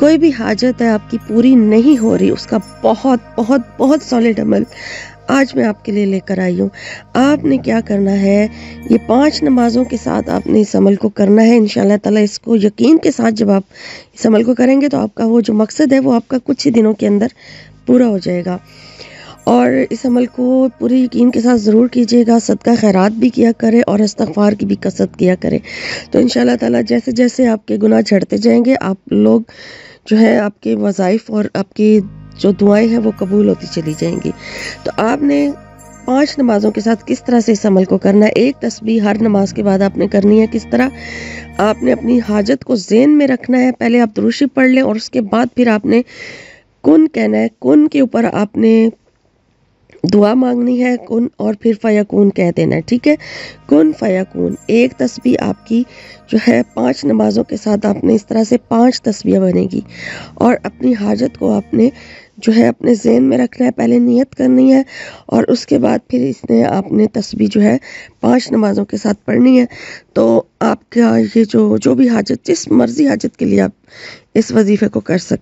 کوئی بھی حاجت ہے آپ کی پوری نہیں ہو رہی، اس کا بہت بہت بہت سالڈ عمل آج میں آپ کے لیے لے کر آئی ہوں۔ آپ نے کیا کرنا ہے، یہ 5 نمازوں کے ساتھ آپ نے اس عمل کو کرنا ہے۔ انشاءاللہ تعالی اس کو یقین کے ساتھ جب آپ اس عمل کو کریں گے تو آپ کا وہ جو مقصد ہے وہ آپ کا کچھ ہی دنوں کے اندر پورا ہو جائے گا۔ اور اس عمل کو پوری یقین کے ساتھ ضرور کیجیے گا، صدقہ خیرات بھی کیا کرے اور استغفار کی بھی کثرت کیا کرے، تو انشاءاللہ تعالی جیسے جیسے آپ کے گناہ جھڑتے جائیں گے، آپ لوگ جو ہے آپ کے وظائف اور آپ کی جو دعائیں ہیں وہ قبول ہوتی چلی جائیں گی۔ تو آپ نے 5 نمازوں کے ساتھ کس طرح سے اس عمل کو کرنا ہے، ایک تسبیح ہر نماز کے بعد آپ نے کرنی ہے۔ کس طرح آپ نے اپنی حاجت کو ذہن میں رکھنا ہے، پہلے آپ درود شریف پڑھ لیں اور اس کے بعد پھر آپ نے کن کہنا ہے، کن کے اوپر آپ نے دعا مانگنی ہے، کن اور پھر فیکون کہہ دینا ہے، ٹھیک ہے، کن فیکون۔ ایک تسبیح آپ کی جو ہے 5 نمازوں کے ساتھ آپ نے اس طرح سے 5 تسبیح بنے گی، اور اپنی حاجت کو آپ نے جو ہے اپنے ذہن میں رکھنا ہے، پہلے نیت کرنی ہے اور اس کے بعد پھر اس نے آپ نے تسبیح جو ہے 5 نمازوں کے ساتھ پڑھنی ہے۔ تو آپ کا یہ جو بھی حاجت، جس مرضی حاجت کے لیے آپ اس وظیفے کو کر سکتے